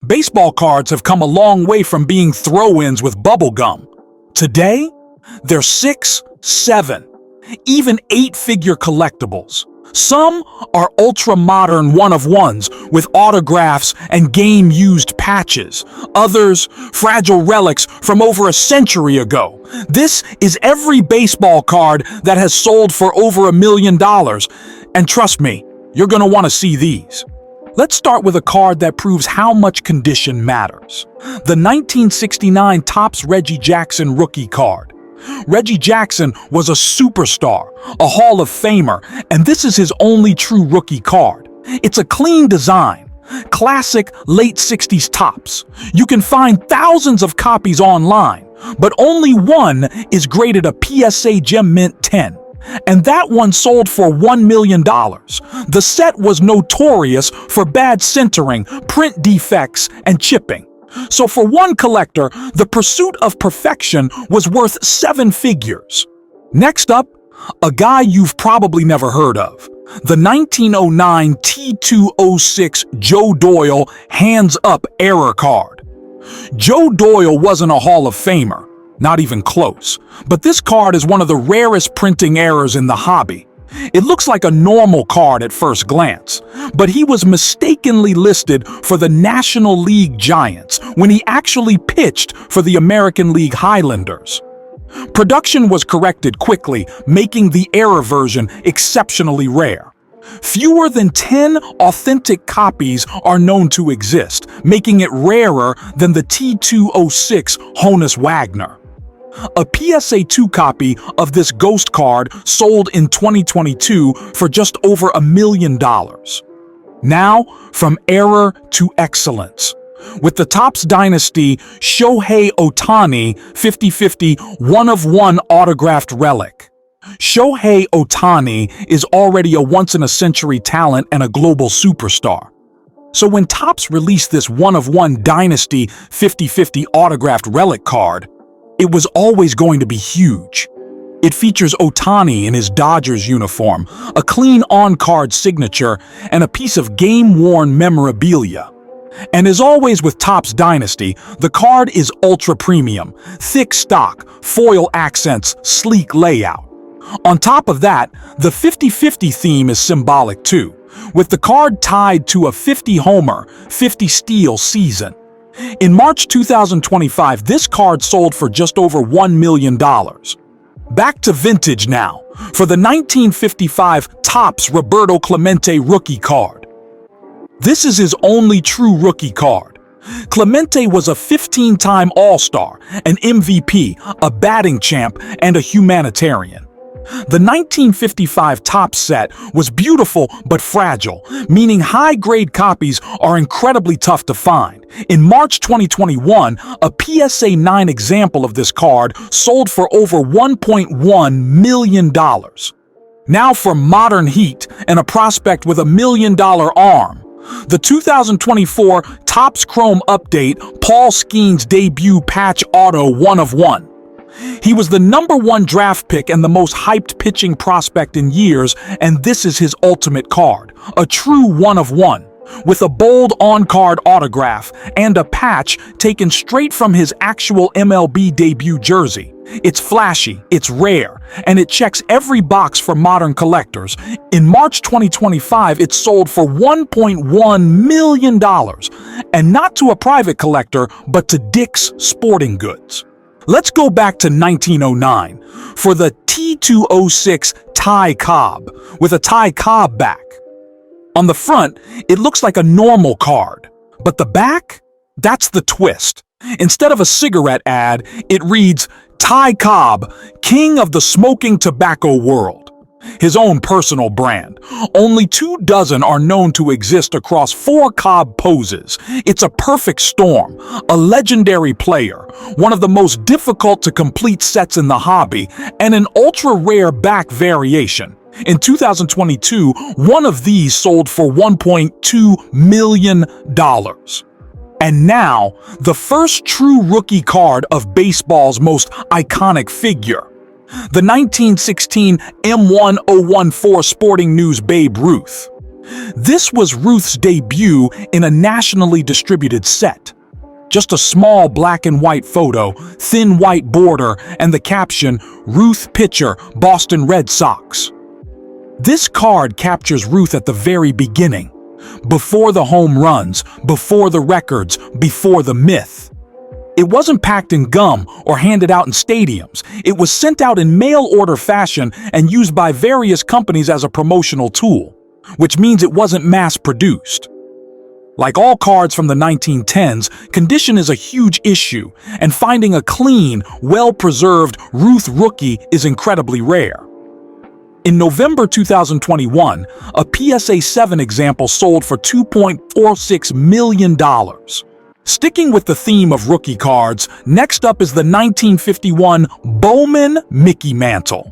Baseball cards have come a long way from being throw-ins with bubble gum. Today, they're 6, 7, even 8-figure collectibles. Some are ultra-modern one-of-ones with autographs and game-used patches. Others, fragile relics from over a century ago. This is every baseball card that has sold for over $1 million. And trust me, you're going to want to see these. Let's start with a card that proves how much condition matters. The 1969 Topps Reggie Jackson rookie card. Reggie Jackson was a superstar, a Hall of Famer, and this is his only true rookie card. It's a clean design, classic late 60s Topps. You can find thousands of copies online, but only one is graded a PSA Gem Mint 10. And that one sold for $1 million. The set was notorious for bad centering, print defects, and chipping. So for one collector, the pursuit of perfection was worth 7 figures. Next up, a guy you've probably never heard of. The 1909 T206 Joe Doyle Hands Up Error card. Joe Doyle wasn't a Hall of Famer, not even close, but this card is one of the rarest printing errors in the hobby. It looks like a normal card at first glance, but he was mistakenly listed for the National League Giants when he actually pitched for the American League Highlanders. Production was corrected quickly, making the error version exceptionally rare. Fewer than 10 authentic copies are known to exist, making it rarer than the T206 Honus Wagner. A PSA 2 copy of this ghost card sold in 2022 for just over $1 million. Now, from error to excellence. With the Topps Dynasty Shohei Ohtani 50/50 one-of-one autographed relic. Shohei Ohtani is already a once-in-a-century talent and a global superstar. So when Topps released this one-of-one Dynasty 50/50 autographed relic card, it was always going to be huge. It features Ohtani in his Dodgers uniform, a clean on-card signature, and a piece of game-worn memorabilia. And as always with Topps Dynasty, the card is ultra-premium, thick stock, foil accents, sleek layout. On top of that, the 50/50 theme is symbolic too, with the card tied to a 50-homer, 50-steal season. In March 2025, this card sold for just over $1 million. Back to vintage now, for the 1955 Topps Roberto Clemente rookie card. This is his only true rookie card. Clemente was a 15-time All-Star, an MVP, a batting champ, and a humanitarian. The 1955 Topps set was beautiful but fragile, meaning high-grade copies are incredibly tough to find. In March 2021, a PSA 9 example of this card sold for over $1.1 million. Now for modern heat and a prospect with $1 million arm. The 2024 Topps Chrome Update Paul Skenes debut patch auto one-of-one. He was the #1 draft pick and the most hyped pitching prospect in years, and this is his ultimate card, a true one-of-one, with a bold on-card autograph and a patch taken straight from his actual MLB debut jersey. It's flashy, it's rare, and it checks every box for modern collectors. In March 2025, it sold for $1.1 million, and not to a private collector, but to Dick's Sporting Goods. Let's go back to 1909 for the T206 Ty Cobb with a Ty Cobb back. On the front, it looks like a normal card, but the back? That's the twist. Instead of a cigarette ad, it reads, Ty Cobb, King of the Smoking Tobacco World. His own personal brand. Only 24 are known to exist across 4 Cobb poses. It's a perfect storm, a legendary player, one of the most difficult to complete sets in the hobby, and an ultra-rare back variation. In 2022, one of these sold for $1.2 million. And now, the first true rookie card of baseball's most iconic figure. The 1916 M1014 Sporting News Babe Ruth. This was Ruth's debut in a nationally distributed set. Just a small black and white photo, thin white border, and the caption, "Ruth Pitcher, Boston Red Sox." This card captures Ruth at the very beginning, before the home runs, before the records, before the myth. It wasn't packed in gum or handed out in stadiums. It was sent out in mail-order fashion and used by various companies as a promotional tool, which means it wasn't mass-produced. Like all cards from the 1910s, condition is a huge issue, and finding a clean, well-preserved Ruth rookie is incredibly rare. In November 2021, a PSA 7 example sold for $2.46 million. Sticking with the theme of rookie cards, next up is the 1951 Bowman Mickey Mantle.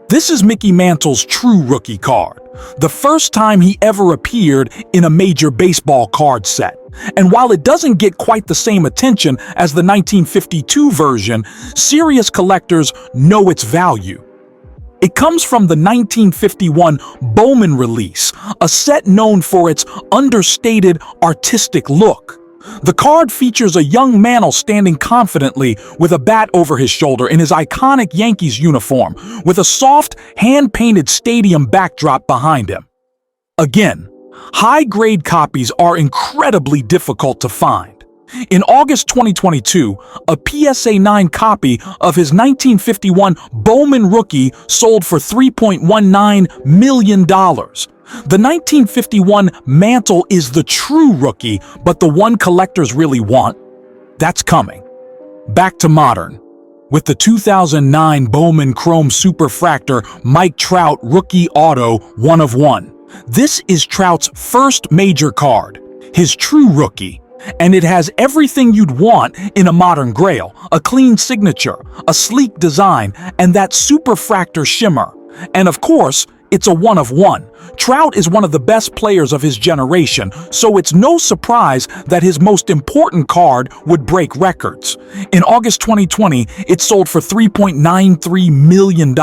This is Mickey Mantle's true rookie card, the first time he ever appeared in a major baseball card set. And while it doesn't get quite the same attention as the 1952 version, serious collectors know its value. It comes from the 1951 Bowman release, a set known for its understated, artistic look. The card features a young Mantle standing confidently with a bat over his shoulder in his iconic Yankees uniform, with a soft, hand-painted stadium backdrop behind him. Again, high-grade copies are incredibly difficult to find. In August 2022, a PSA 9 copy of his 1951 Bowman rookie sold for $3.19 million. The 1951 Mantle is the true rookie, but the one collectors really want? That's coming. Back to modern. With the 2009 Bowman Chrome Superfractor Mike Trout Rookie Auto 1 of 1. This is Trout's first major card, his true rookie. And it has everything you'd want in a modern grail: a clean signature, a sleek design, and that Superfractor shimmer. And of course, it's a 1 of 1. Trout is one of the best players of his generation, so it's no surprise that his most important card would break records. In August 2020, it sold for $3.93 million,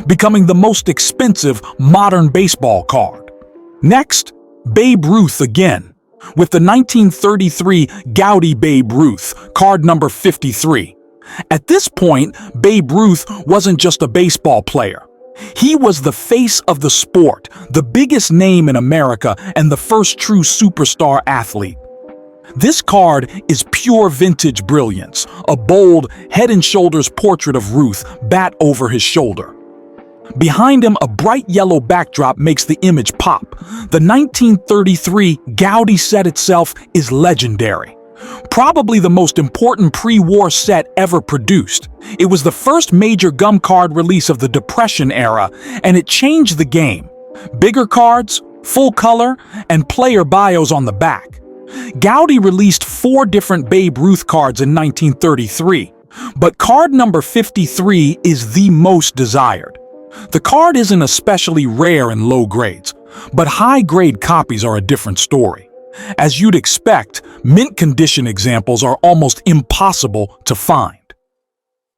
becoming the most expensive modern baseball card. Next, Babe Ruth again, with the 1933 Goudey Babe Ruth, card number 53. At this point, Babe Ruth wasn't just a baseball player. He was the face of the sport, the biggest name in America, and the first true superstar athlete. This card is pure vintage brilliance, a bold, head-and-shoulders portrait of Ruth, bat over his shoulder. Behind him, a bright yellow backdrop makes the image pop. The 1933 Goudey set itself is legendary. Probably the most important pre-war set ever produced. It was the first major gum card release of the Depression era, and it changed the game. Bigger cards, full color, and player bios on the back. Goudey released 4 different Babe Ruth cards in 1933, but card number 53 is the most desired. The card isn't especially rare in low grades, but high-grade copies are a different story. As you'd expect, mint condition examples are almost impossible to find.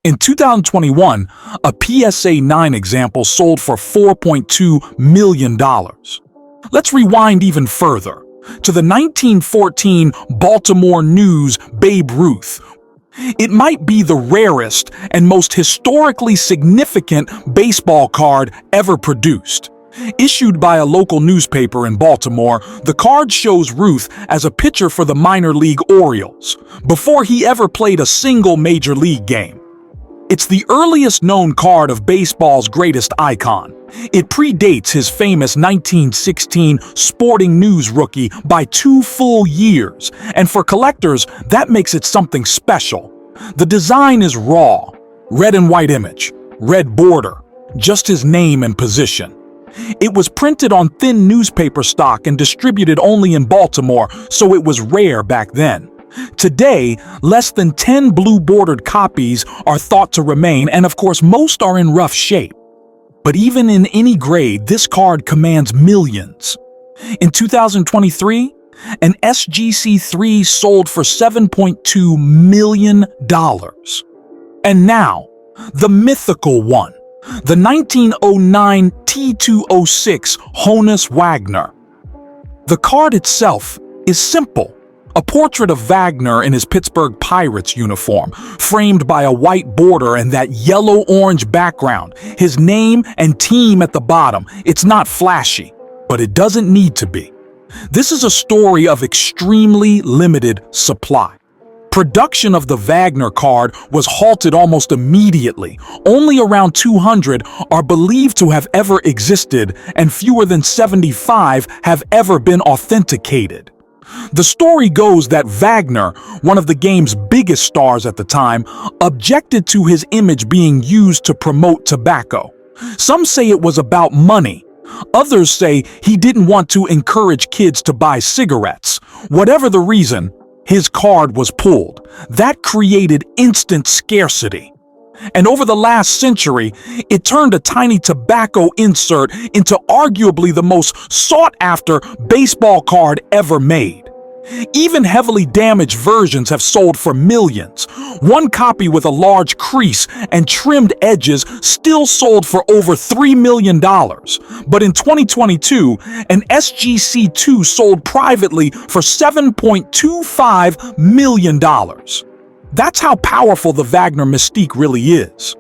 In 2021, a PSA 9 example sold for $4.2 million. Let's rewind even further to the 1914 Baltimore News Babe Ruth. It might be the rarest and most historically significant baseball card ever produced. Issued by a local newspaper in Baltimore, the card shows Ruth as a pitcher for the minor league Orioles, before he ever played a single major league game. It's the earliest known card of baseball's greatest icon. It predates his famous 1916 Sporting News rookie by 2 full years, and for collectors, that makes it something special. The design is raw, red and white image, red border, just his name and position. It was printed on thin newspaper stock and distributed only in Baltimore, so it was rare back then. Today, less than 10 blue-bordered copies are thought to remain, and of course most are in rough shape. But even in any grade, this card commands millions. In 2023, an SGC3 sold for $7.2 million. And now, the mythical one. The 1909 T206 Honus Wagner. The card itself is simple. A portrait of Wagner in his Pittsburgh Pirates uniform, framed by a white border and that yellow-orange background, his name and team at the bottom. It's not flashy, but it doesn't need to be. This is a story of extremely limited supply. Production of the Wagner card was halted almost immediately. Only around 200 are believed to have ever existed, and fewer than 75 have ever been authenticated. The story goes that Wagner, one of the game's biggest stars at the time, objected to his image being used to promote tobacco. Some say it was about money. Others say he didn't want to encourage kids to buy cigarettes. Whatever the reason, his card was pulled. That created instant scarcity. And over the last century, it turned a tiny tobacco insert into arguably the most sought-after baseball card ever made. Even heavily damaged versions have sold for millions. One copy with a large crease and trimmed edges still sold for over $3 million. But in 2022, an SGC2 sold privately for $7.25 million. That's how powerful the Wagner mystique really is.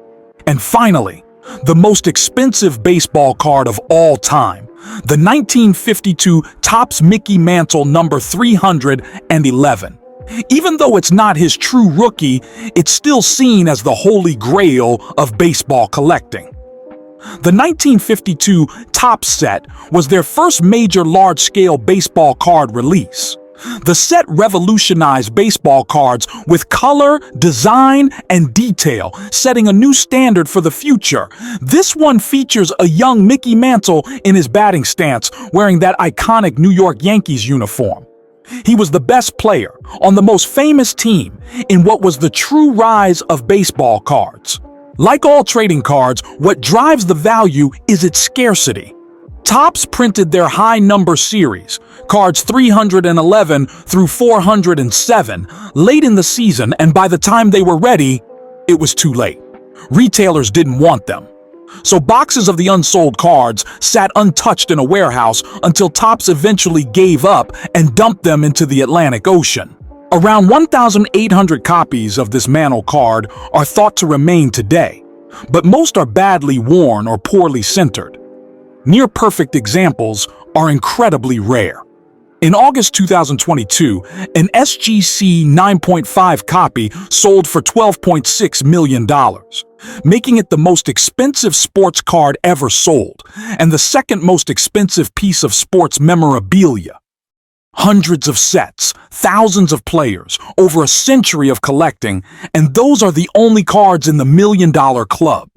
And finally, the most expensive baseball card of all time, the 1952 Topps Mickey Mantle number 311. Even though it's not his true rookie, it's still seen as the holy grail of baseball collecting. The 1952 Topps set was their first major large-scale baseball card release. The set revolutionized baseball cards with color, design, and detail, setting a new standard for the future. This one features a young Mickey Mantle in his batting stance, wearing that iconic New York Yankees uniform. He was the best player on the most famous team in what was the true rise of baseball cards. Like all trading cards, what drives the value is its scarcity. Topps printed their high number series, cards 311 through 407, late in the season, and by the time they were ready, it was too late. Retailers didn't want them. So boxes of the unsold cards sat untouched in a warehouse until Topps eventually gave up and dumped them into the Atlantic Ocean. Around 1,800 copies of this Mantle card are thought to remain today, but most are badly worn or poorly centered. Near-perfect examples are incredibly rare. In August 2022, an SGC 9.5 copy sold for $12.6 million, making it the most expensive sports card ever sold, and the second most expensive piece of sports memorabilia. Hundreds of sets, thousands of players, over a century of collecting, and those are the only cards in the $1 million club.